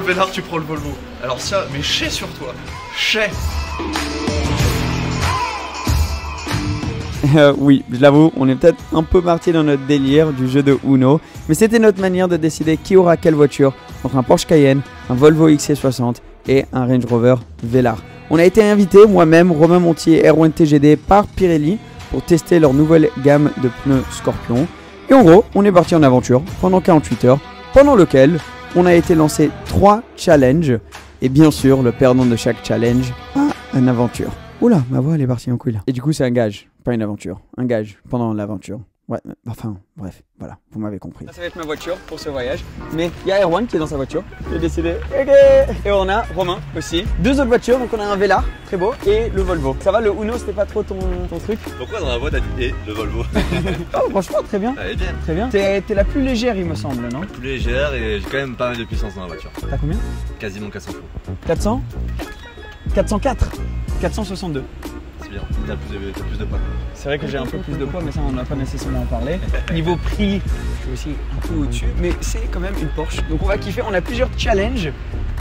Velar, tu prends le Volvo. Alors ça, mais chais sur toi. Chais. Oui, je l'avoue, on est peut-être un peu parti dans notre délire du jeu de Uno, mais c'était notre manière de décider qui aura quelle voiture entre un Porsche Cayenne, un Volvo XC60 et un Range Rover Velar. On a été invité, moi-même, Romain Montier et Erwan TGD par Pirelli pour tester leur nouvelle gamme de pneus Scorpion. Et en gros, on est parti en aventure pendant 48 heures, pendant lequel on a été lancé 3 challenges. Et bien sûr, le perdant de chaque challenge a une aventure. Oula, ma voix elle est partie en couille là. Et du coup, c'est un gage, pas une aventure. Un gage pendant l'aventure. Ouais, enfin, bref, voilà, vous m'avez compris. Ça va être ma voiture pour ce voyage. Mais il y a Erwan qui est dans sa voiture. J'ai décidé. Et on a Romain aussi. 2 autres voitures, donc on a un Velar, très beau, et le Volvo. Ça va, le Uno, c'était pas trop ton truc? Pourquoi dans la voie t'as dit et le Volvo? Oh, franchement, très bien. Elle est bien. Très bien. T'es la plus légère, il me semble, non? Plus légère et j'ai quand même pas mal de puissance dans la voiture. T'as combien? Quasiment 400 kg. 400? 404? 462. C'est bien, t'as plus de poids. C'est vrai que j'ai un peu plus de poids, mais ça on n'a pas nécessairement en parlé. Niveau prix, je suis aussi un peu au-dessus, mais c'est quand même une Porsche. Donc on va kiffer, on a plusieurs challenges.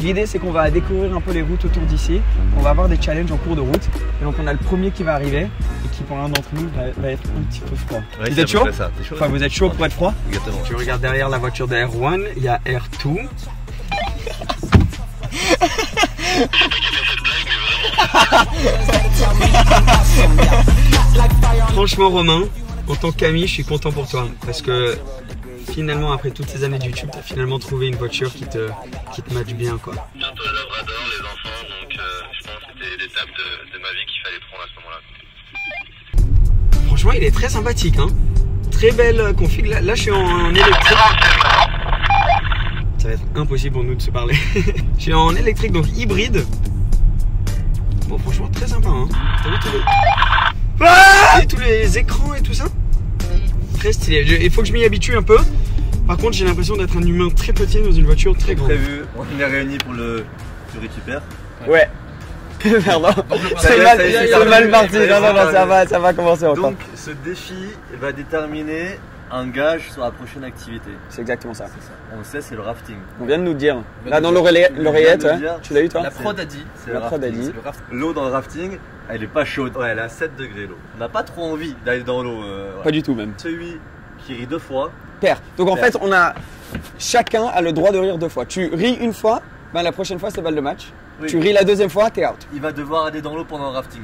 L'idée c'est qu'on va découvrir un peu les routes autour d'ici. On va avoir des challenges en cours de route. Et donc on a le premier qui va arriver et qui pour l'un d'entre nous va être un petit peu froid. Ouais, vous êtes chaud? Enfin, vous êtes chaud pour être froid? Exactement. Tu regardes derrière la voiture de R1, il y a R2. Franchement Romain, en tant qu'ami je suis content pour toi parce que finalement après toutes ces années de YouTube tu as finalement trouvé une voiture qui te matche bien quoi. Bientôt le Labrador, les enfants, donc je pense que c'était l'étape de ma vie qu'il fallait prendre à ce moment-là. Franchement il est très sympathique hein. Très belle config, là je suis en électrique. Ça va être impossible pour nous de se parler. Je suis en électrique donc hybride. Bon franchement très sympa hein. T'as vu tous les écrans et tout ça? Très stylé, il faut que je m'y habitue un peu. Par contre j'ai l'impression d'être un humain très petit dans une voiture très grande. Prévu, on est réunis pour le récupère. Ouais. Pardon. C'est mal parti, non, ça va commencer encore. Donc ce défi va déterminer un gage sur la prochaine activité. C'est exactement ça. On le sait, c'est le rafting. On vient de nous dire. Là dans l'oreillette, tu l'as eu toi? La prod a dit. C'est la prod a dit. L'eau dans le rafting, elle est pas chaude. Ouais, elle est à 7 degrés l'eau. On n'a pas trop envie d'aller dans l'eau. Pas du tout même. Celui qui rit 2 fois. Perd. Donc en fait, chacun a le droit de rire 2 fois. Tu ris une fois, ben la prochaine fois c'est balle de match. Oui. Tu ris la deuxième fois, t'es out. Il va devoir aller dans l'eau pendant le rafting.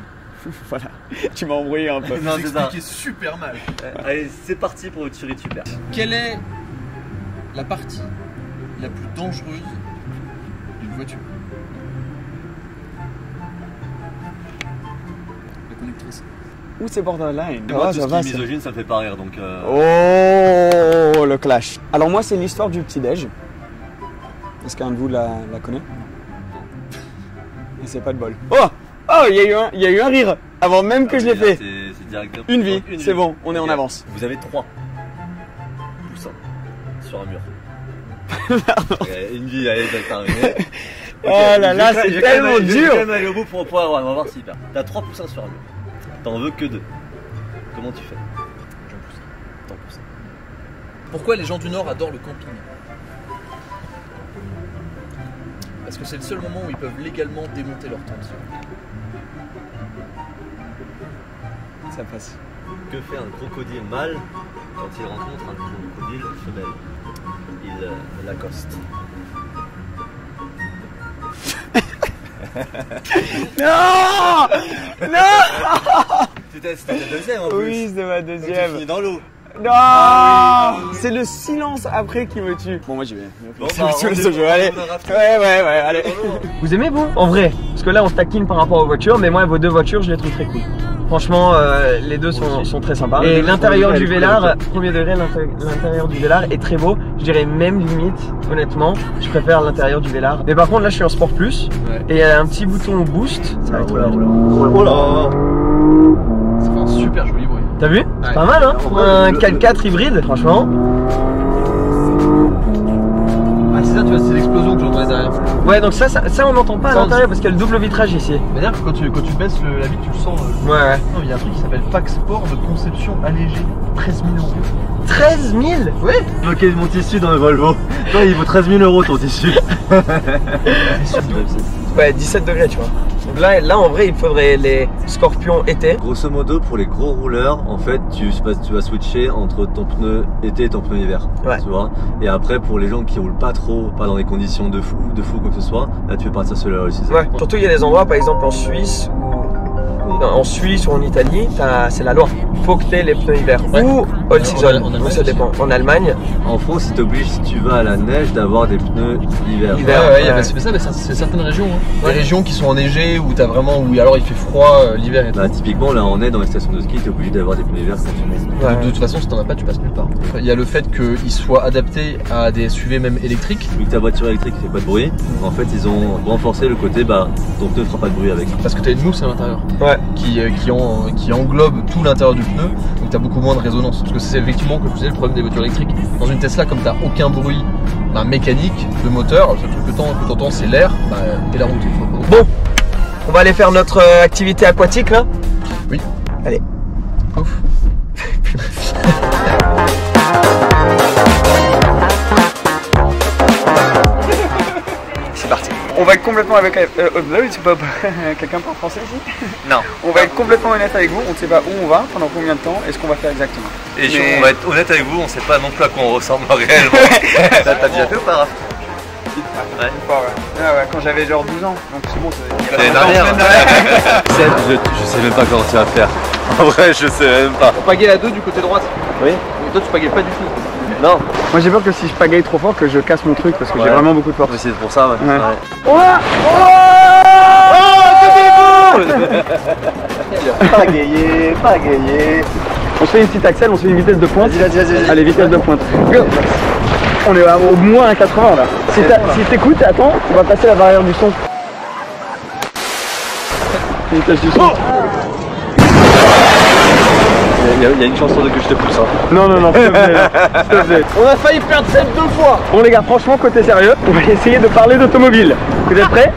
Voilà, tu m'as embrouillé un peu. Non, c'est expliqué super mal. Allez, c'est parti pour le tiré super. Quelle est la partie la plus dangereuse d'une voiture? La conductrice. Ou c'est borderline. Moi, tout ce qui est misogyne, ça me fait pas rire donc. Oh, le clash. Alors moi, c'est l'histoire du petit-déj. Est-ce qu'un de vous la connaît? Et c'est pas de bol. Oh, il y a eu un rire avant même que je l'ai fait. C'est directement. Une vie, c'est bon, on est en avance. Vous avez 3 poussins sur un mur. Une vie, allez, c'est terminé. Oh là là, c'est tellement dur. Je vais quand même aller au bout pour pouvoir, on va voir si t'as 3 poussins sur un mur. T'en veux que 2. Comment tu fais? J'en pousse. Pourquoi les gens du Nord adorent le camping? Parce que c'est le seul moment où ils peuvent légalement démonter leur tente. Ça passe. Que fait un crocodile mâle quand il rencontre un crocodile femelle? Il l'accoste. Non. C'était la deuxième en plus. Oui, c'était ma deuxième. Tu finis dans l'eau. Non, c'est le silence après qui me tue. Bon, moi j'y vais. Bon, bah, allez. Ouais, allez. Vous aimez vous? En vrai, parce que là on se taquine par rapport aux voitures, mais moi vos 2 voitures je les trouve très cool. Franchement, les deux sont très sympas. Et l'intérieur du Velar, premier degré, l'intérieur du Velar est très beau. Je dirais même limite, honnêtement, je préfère l'intérieur du Velar. Mais par contre là je suis en Sport Plus et il y a un petit bouton boost. Ça va être trop bien. Oh là. Ça fait un super joli bruit. T'as vu? C'est pas mal hein, pour un 4x4 hybride, franchement. Ah c'est ça, tu vois, c'est l'explosion que j'entendais derrière. Ouais, donc ça on n'entend pas à l'intérieur parce qu'il y a le double vitrage ici. C'est-à-dire que quand tu baisses la vitre, tu le sens. Ouais. Non, il y a un truc qui s'appelle Pack Sport de conception allégée, 13 000 €. 13 000? Ouais. Bloquer mon tissu dans le Volvo. Non, il vaut 13 000 € ton tissu. Ouais, 17 degrés, tu vois. Donc là en vrai, il faudrait les Scorpions été. Grosso modo, pour les gros rouleurs, en fait, tu vas switcher entre ton pneu été et ton pneu hiver. Ouais. Tu vois. Et après, pour les gens qui roulent pas trop, pas dans des conditions de fou quoi que ce soit, là, tu peux partir sur le all season. Ouais. Surtout, il y a des endroits, par exemple en Suisse ou en Italie, c'est la loi. Faut que tu aies les pneus hiver ou all season. Ça dépend. En Allemagne. En France, ils t'obligent, si tu vas à la neige, d'avoir des pneus hiver. C'est ça, mais c'est certaines régions. Hein. Des régions qui sont enneigées où t'as vraiment, où alors il fait froid l'hiver et tout. Bah, typiquement, là, on est dans les stations de ski, t'es obligé d'avoir des pneus hiver quand tu montes. De toute façon, si t'en as pas, tu passes nulle part. Il y a le fait qu'ils soient adaptés à des SUV même électriques. Vu que ta voiture électrique fait pas de bruit, en fait, ils ont renforcé le côté, bah, ton pneu fera pas de bruit avec. Parce que t'as une mousse à l'intérieur. Ouais. Qui englobe tout l'intérieur du pneu, donc tu as beaucoup moins de résonance. Parce que c'est effectivement, comme je disais, le problème des voitures électriques. Dans une Tesla, comme tu n'as aucun bruit mécanique de moteur, le seul truc que tu entends c'est l'air et la route. Bon, on va aller faire notre activité aquatique là. Oui. Allez. Ouf. C'est parti. On va être complètement avec quelqu'un parle français ici? Non. On va être complètement honnête avec vous, on ne sait pas où on va, pendant combien de temps et ce qu'on va faire exactement. Et on va être honnête avec vous, on sait pas non plus à quoi on ressemble réellement. T'as déjà fait ou pas? Ouais. Ah ouais, quand j'avais genre 12 ans, donc c'est bon, c'est l'année dernière. Je sais même pas comment tu vas faire. En vrai, je sais même pas. On pagaie à deux du côté droite. Oui. Mais toi tu pagayes pas du tout. Non. Moi j'ai peur que si je pagaye trop fort que je casse mon truc parce que j'ai vraiment beaucoup de force. Oui, c'est pour ça, ouais. Pagayer. On se fait une petite axelle, on se fait une vitesse de pointe. Vas-y. Allez, vitesse de pointe. Go. On est au moins à 80 là. Si t'écoutes, attends, on va passer la barrière du son. Vitesse du son. Il y a une chance sur deux que je te pousse. Hein. Non, s'il te plaît. On a failli perdre cette 2 fois. Bon les gars, franchement, côté sérieux, on va essayer de parler d'automobile. Vous êtes prêts?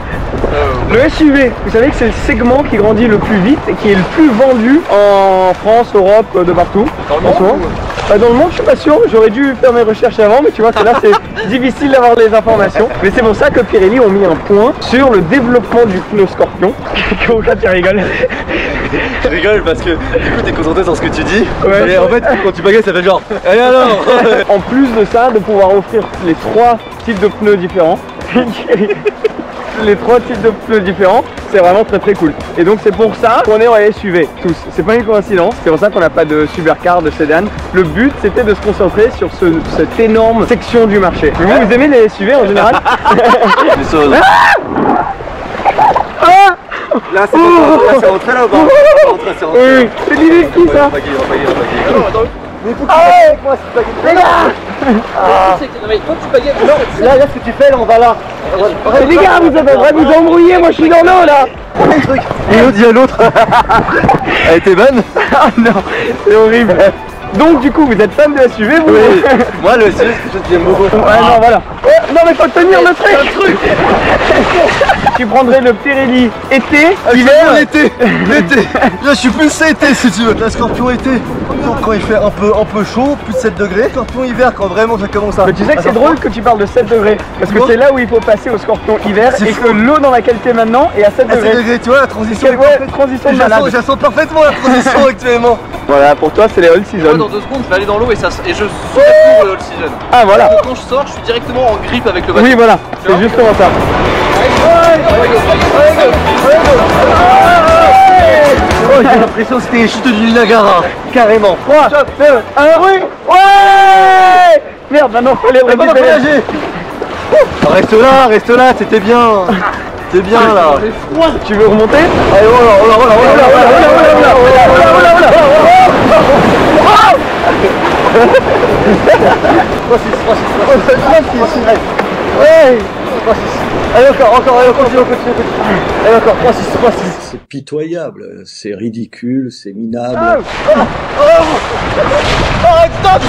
Le SUV, vous savez que c'est le segment qui grandit le plus vite et qui est le plus vendu en France, Europe, de partout. Dans le monde dans le monde, je suis pas sûr, j'aurais dû faire mes recherches avant, mais tu vois que là c'est difficile d'avoir les informations. Mais c'est pour ça que Pirelli ont mis un point sur le développement du pneu Scorpion. Pourquoi tu rigoles? Je rigole parce que du coup t'es concentré sur ce que tu dis. Ouais. Et en fait, quand tu pagayes, ça fait genre. Et alors? En plus de ça, de pouvoir offrir les 3 types de pneus différents. Les 3 types de pneus différents, c'est vraiment très cool. Et donc c'est pour ça qu'on est en SUV tous. C'est pas une coïncidence, c'est pour ça qu'on n'a pas de supercar, de sédan. Le but c'était de se concentrer sur cette énorme section du marché. Vous aimez les SUV en général? Les choses. Là c'est rentré là ou pas? Oui, c'est l'idée de qui ça? Les gars! Toi tu pagayais. Là, ce que tu fais, là, on va là. Les gars, vous avez vrai vous embrouiller, moi je suis dans l'eau là! Et l'autre dit à l'autre. Elle était bonne? Ah non, c'est horrible! Donc du coup, vous êtes fan de SUV, vous? Oui. Moi le SUV, c'est quelque chose que j'aime beaucoup. Ouais, non, voilà. Non mais faut tenir le truc. Tu prendrais le Pirelli été, hiver. L'été. Là je suis plus été si tu veux. La Scorpion été, quand il fait un peu chaud, plus de 7 degrés. Scorpion hiver quand vraiment ça commence à. Mais tu sais que c'est drôle que tu parles de 7 degrés. Parce que c'est là où il faut passer au Scorpion hiver et que l'eau dans laquelle tu es maintenant est à 7 7 degrés. degrés, tu vois la transition. Ouais, transition de malade. Je sens parfaitement la transition actuellement. Voilà, pour toi c'est les all season. Dans 2 secondes, je vais aller dans l'eau et je saute pour le all season. Ah voilà. Donc, quand je sors, je suis directement en grippe avec le bateau. Oui voilà, c'est justement ça. Oh, j'ai l'impression que c'était les chutes du Niagara. Carrément. 3, 2, 1, oui. Ouais. Merde, maintenant faut les récupérer. Reste là, c'était bien. C'est bien là. Tu veux remonter? Allez, Allez encore, continue. Allez encore, 3-6. C'est pitoyable, c'est ridicule, c'est minable. Arrête, stop.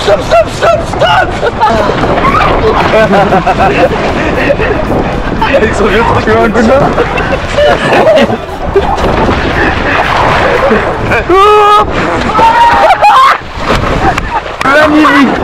Avec son vieux truc. Tu veux un coup de main? Magnifique.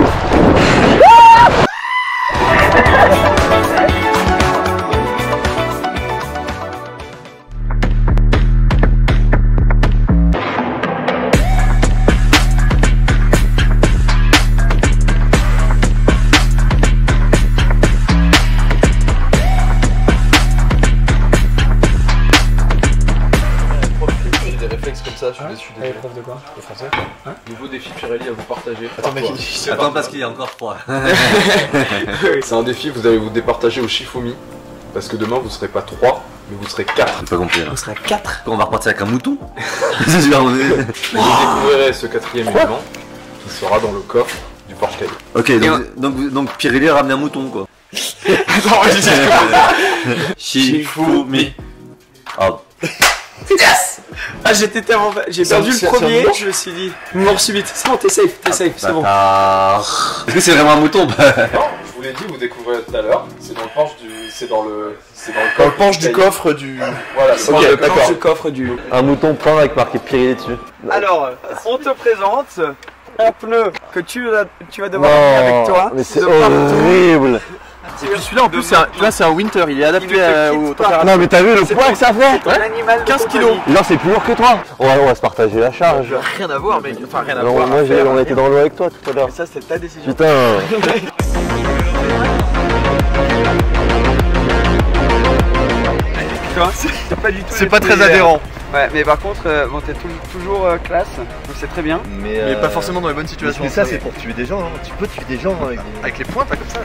texte comme ça, je suis désolé. Prof de quoi? Le français. Nouveau défi Pirelli à vous partager. Attends parce qu'il est encore froid. C'est un défi, vous allez vous départager au Shifumi. Parce que demain vous serez pas 3, mais vous serez 4. J'ai pas compris là. On sera 4. On va repartir avec un mouton. Mais vous découvrirez ce 4e élément qui sera dans le coffre du Porsche Cayenne. Ok, donc Pirelli a ramené un mouton quoi. Shifumi. Oh. Yes! Ah j'étais tellement... J'ai perdu le premier, je me suis dit... Mort subite, c'est bon, t'es safe, c'est bon. Est-ce que c'est vraiment un mouton? Non, je vous l'ai dit, vous découvrirez tout à l'heure. C'est dans le penche du... C'est dans le penche du coffre du... Voilà, c'est Ok, le penche du coffre du... Un mouton peint avec marqué Pirelli dessus. Alors, on te présente un pneu que tu vas devoir amener avec toi. Mais c'est de partout. horrible. Et puis celui-là en plus, c'est un winter, il est adapté aux températures. Non mais t'as vu le poids que ça fait? Un animal 15 kilos. Non c'est plus lourd que toi. On va se partager la charge. Rien à voir, mec. Enfin, rien à Alors, voir. moi on a été dans l'eau avec toi tout à l'heure. Ça c'est ta décision. Putain. Tu vois, c'est pas du tout. C'est pas très adhérent. Ouais, mais par contre, bon, t'es toujours classe, donc c'est très bien. Mais pas forcément dans les bonnes situations. Mais ça c'est pour tuer des gens, hein. Tu peux tuer des gens Avec les pointes, là, comme ça.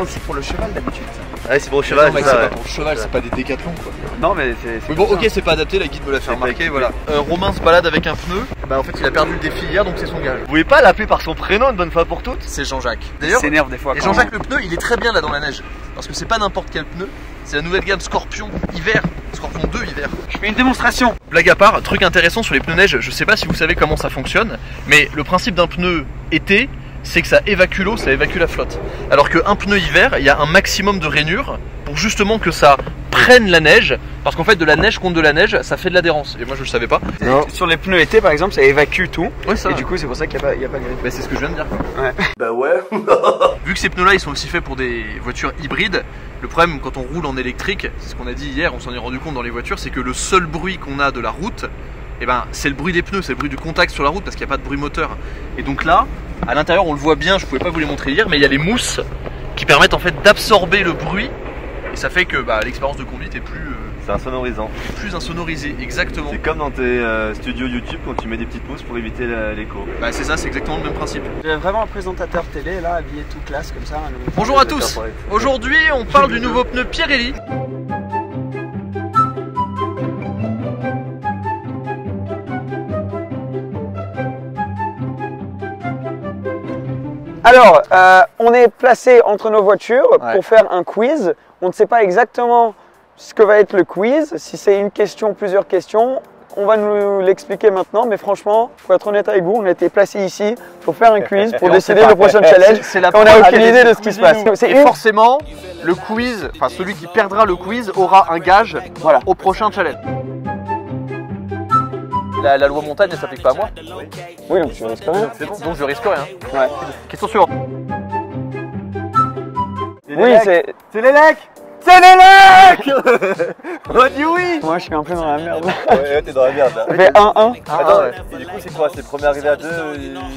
C'est pour le cheval d'habitude. Ouais c'est pour le cheval, C'est c'est ça. pas pour le cheval, c'est pas des décathlons quoi. Non, mais c'est. Mais bon, ok, c'est pas adapté, la guide me l'a fait remarquer, voilà. Romain se balade avec un pneu. Bah, en fait, il a perdu le défi hier, donc c'est son gage. Vous pouvez pas l'appeler par son prénom une bonne fois pour toutes? C'est Jean-Jacques. Il D'ailleurs, s'énerve des fois. et Jean-Jacques, le pneu, il est très bien là dans la neige. Parce que c'est pas n'importe quel pneu, c'est la nouvelle gamme Scorpion hiver. Scorpion 2 hiver. Je fais une démonstration. Blague à part, truc intéressant sur les pneus neige, je sais pas si vous savez comment ça fonctionne, mais le principe d'un pneu été, c'est que ça évacue l'eau, ça évacue la flotte. Alors qu'un pneu hiver, il y a un maximum de rainure pour justement que ça prenne la neige, parce qu'en fait de la neige contre de la neige, ça fait de l'adhérence. Et moi je le savais pas. Non. Sur les pneus été par exemple, ça évacue tout. Ouais, ça. Et du coup, c'est pour ça qu'il n'y a pas de grille. Bah, c'est ce que je viens de dire. Bah ouais. Vu que ces pneus là ils sont aussi faits pour des voitures hybrides, le problème quand on roule en électrique, c'est ce qu'on a dit hier, on s'en est rendu compte dans les voitures, c'est que le seul bruit qu'on a de la route, eh ben, c'est le bruit des pneus, c'est le bruit du contact sur la route parce qu'il n'y a pas de bruit moteur. Et donc là, à l'intérieur on le voit bien, je pouvais pas vous les montrer hier, mais il y a les mousses qui permettent en fait d'absorber le bruit et ça fait que l'expérience de conduite est C'est insonorisant. plus insonorisée, exactement. C'est comme dans tes studios YouTube quand tu mets des petites mousses pour éviter l'écho. Bah c'est ça, c'est exactement le même principe. J'ai vraiment un présentateur télé là, habillé tout classe comme ça. Bonjour à tous, aujourd'hui on parle du nouveau pneu Pirelli. Alors, on est placé entre nos voitures pour faire un quiz. On ne sait pas exactement ce que va être le quiz, si c'est une question, plusieurs questions. On va nous l'expliquer maintenant, mais franchement, pour être honnête avec vous, on a été placé ici pour faire un quiz, pour décider le prochain challenge. On n'a aucune idée de ce qui se passe. Et forcément, le quiz, enfin celui qui perdra le quiz aura un gage au prochain challenge. La loi montagne, elle s'applique pas à moi. Oui, donc tu risques rien. C'est bon, donc je risque rien. Ouais. Question suivante. Oui, c'est les lecs. C'est les lecs. On dit oui. Moi, je suis un peu dans la merde. Ouais, t'es dans la merde là. Ça fait 1-1. Attends, et du coup c'est quoi? C'est le premier arrivé à 2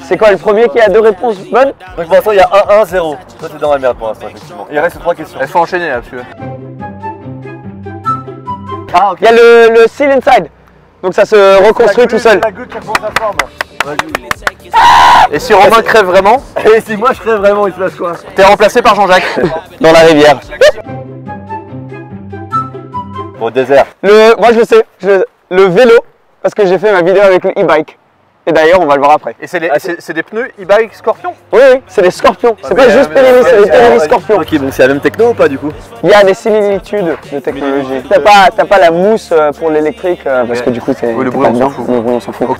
C'est quoi le premier qui a 2 réponses bonnes? Donc pour l'instant il y a 1-1-0. Toi t'es dans la merde pour l'instant effectivement. Il reste 3 questions. Il faut enchaîner là, monsieur. Ah ok. Il y a le seal inside. Donc ça se reconstruit tout seul. La goutte qui reprend sa forme. Et si Romain crève vraiment, Et si moi je crève vraiment, il se passe quoi? t'es remplacé par Jean-Jacques. Dans la rivière. Bon désert. Moi je le sais, le vélo, parce que j'ai fait ma vidéo avec le e-bike. Et d'ailleurs, on va le voir après. Et c'est des pneus e-bike Scorpion? Oui, oui, c'est des Scorpions. C'est pas juste Pirelli, c'est des Pirelli Scorpions. Ok, donc c'est la même techno ou pas du coup? Il y a des similitudes de technologie. T'as pas la mousse pour l'électrique, parce que du coup, c'est. Oui, le bruit, on s'en fout. Le bruit, on s'en fout.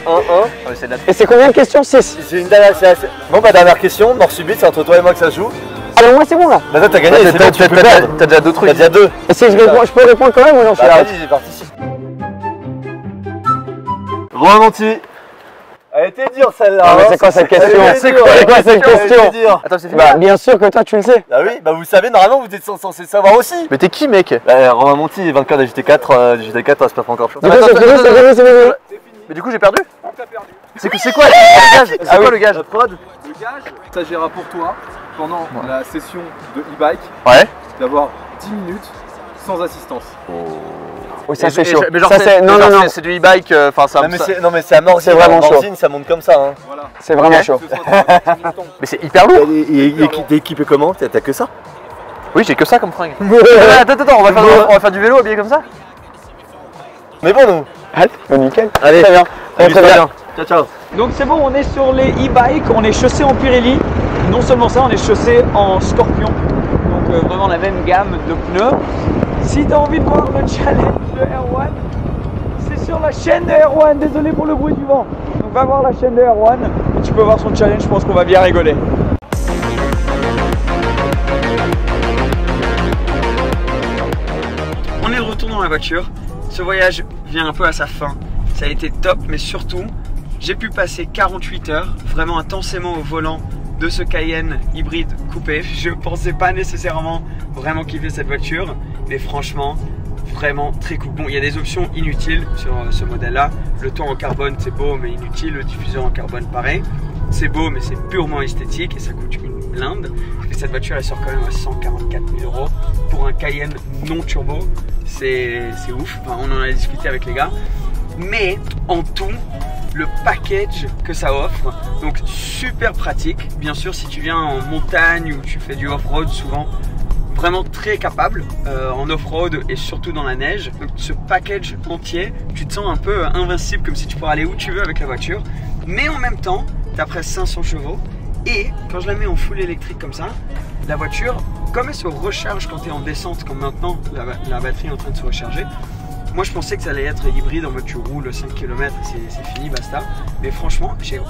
1-1. Et c'est combien de questions? 6. C'est une dernière. Bon bah dernière question, mort subite, c'est entre toi et moi que ça se joue. Alors moi c'est bon là. Bah toi t'as gagné, c'est bon, tu peux perdre. T'as déjà 2 trucs. T'as déjà 2. Et si je peux répondre quand même ou non? Bah vas-y, participe. Romain Monti. Elle était dure celle-là. Ah, mais c'est quoi cette question? C'est quoi cette question? Attends, c'est fini. Bah bien sûr que toi tu le sais. Bah oui, bah vous savez, normalement vous êtes censé savoir aussi. Mais t'es qui, mec? Bah Romain Monti, vainqueur de GT4, GT4, ça se passe pas encore. Du coup c'est fini, c'est fini. Mais du coup, j'ai perdu? C'est quoi le gage? C'est quoi le gage? La prod. Le gage s'agira pour toi, pendant la session de e-bike, Ouais. d'avoir 10 minutes sans assistance. Oui, ça Et- c'est et- chaud. Mais genre, Ça, c'est non, genre, non, non. c'est du e-bike, enfin ça. Non mais c'est amorti, C'est vraiment chaud. ça monte comme ça. Hein. Voilà. C'est vraiment chaud. Mais c'est hyper lourd. T'es équipé comment? T'as que ça? Oui, j'ai que ça comme fringue. Attends, on va faire du vélo habillé comme ça. Mais bon nous. Allez, nickel. Allez, Très bien. Très bien. Ciao ciao. Donc c'est bon, on est sur les e-bikes, on est chaussé en Pirelli. Non seulement ça, on est chaussé en Scorpion. Donc vraiment la même gamme de pneus. Si tu as envie de voir le challenge de Erwan, c'est sur la chaîne de Erwan. Désolé pour le bruit du vent. Donc va voir la chaîne de Erwan et tu peux voir son challenge, je pense qu'on va bien rigoler. On est de retour dans la voiture. Ce voyage vient un peu à sa fin. Ça a été top, mais surtout, j'ai pu passer 48 heures vraiment intensément au volant de ce Cayenne hybride coupé. Je pensais pas nécessairement vraiment kiffer cette voiture, mais franchement, vraiment très cool. Bon, il y a des options inutiles sur ce modèle-là. Le toit en carbone, c'est beau, mais inutile. Le diffuseur en carbone, pareil. C'est beau, mais c'est purement esthétique et ça coûte une blinde. Et cette voiture, elle sort quand même à 144 000 € pour un Cayenne non turbo. C'est ouf. Enfin, on en a discuté avec les gars. Mais en tout, le package que ça offre, donc super pratique. Bien sûr, si tu viens en montagne ou tu fais du off-road, souvent vraiment très capable en off-road et surtout dans la neige. Donc ce package entier, tu te sens un peu invincible, comme si tu pourrais aller où tu veux avec la voiture. Mais en même temps, tu as presque 500 chevaux. Et quand je la mets en full électrique comme ça, la voiture, comme elle se recharge quand tu es en descente, comme maintenant la batterie est en train de se recharger. Moi je pensais que ça allait être hybride, en mode tu roules 5 km et c'est fini, basta. Mais franchement, j'ai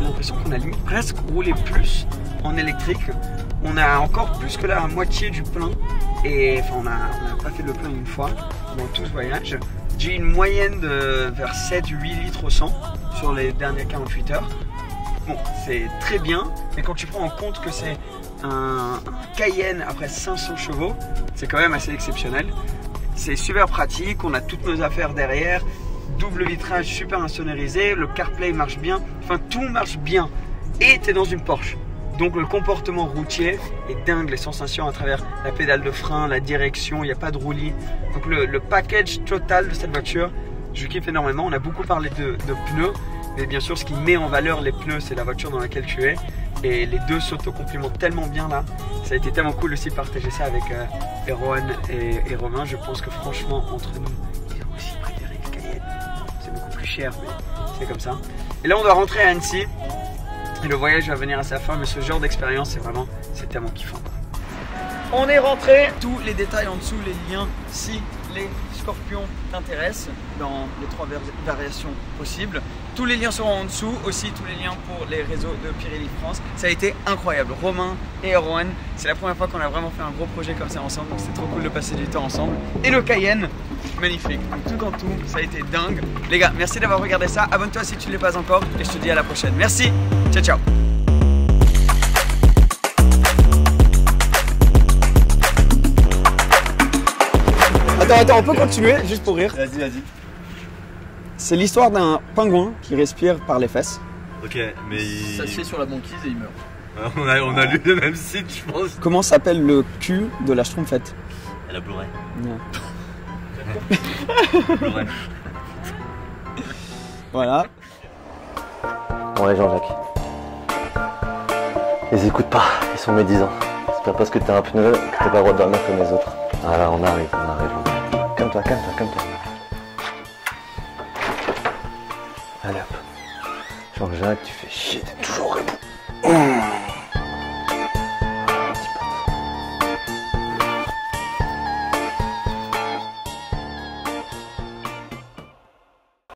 l'impression qu'on a limite presque roulé plus en électrique. On a encore plus que la moitié du plein. Et enfin, on n'a pas fait le plein une fois dans tout ce voyage. J'ai une moyenne de vers 7-8 litres au 100 sur les dernières 48 heures. Bon, c'est très bien, mais quand tu prends en compte que c'est un Cayenne après 500 chevaux, c'est quand même assez exceptionnel. C'est super pratique, on a toutes nos affaires derrière, double vitrage super insonorisé, le CarPlay marche bien, enfin tout marche bien. Et tu es dans une Porsche, donc le comportement routier est dingue, les sensations à travers la pédale de frein, la direction, il n'y a pas de roulis. Donc le package total de cette voiture, je kiffe énormément. On a beaucoup parlé de pneus, mais bien sûr ce qui met en valeur les pneus, c'est la voiture dans laquelle tu es. Et les deux s'auto-complimentent tellement bien là. Ça a été tellement cool aussi de partager ça avec Erwan et Romain. Je pense que franchement, entre nous, ils ont aussi préféré le Cayenne. C'est beaucoup plus cher, mais c'est comme ça. Et là, on doit rentrer à Annecy. Et le voyage va venir à sa fin, mais ce genre d'expérience, c'est tellement kiffant. On est rentré. Tous les détails en dessous, les liens, si les Scorpions t'intéressent, dans les 3 variations possibles. Tous les liens seront en dessous, aussi tous les liens pour les réseaux de Pirelli France. Ça a été incroyable. Romain et Erwan, c'est la première fois qu'on a vraiment fait un gros projet comme ça ensemble, donc c'est trop cool de passer du temps ensemble. Et le Cayenne, magnifique. Donc tout en tout, ça a été dingue. Les gars, merci d'avoir regardé ça. Abonne-toi si tu ne l'es pas encore et je te dis à la prochaine. Merci, ciao ciao. Attends, on peut continuer juste pour rire. Vas-y. C'est l'histoire d'un pingouin qui respire par les fesses. Ok, mais Ça se fait sur la banquise et il meurt. on a lu le même site, je pense. Comment s'appelle le cul de la Schtroumpfette? Elle a Blu-ray. Non. Blu-ray. Voilà. Ouais Jean-Jacques. Les écoute pas, ils sont médisants. C'est pas parce que t'as un pneu que t'as pas le droit de dormir comme les autres. Ah là on arrive. Calme-toi. Allez hop. Jean-Jacques, tu fais chier, t'es toujours rebou.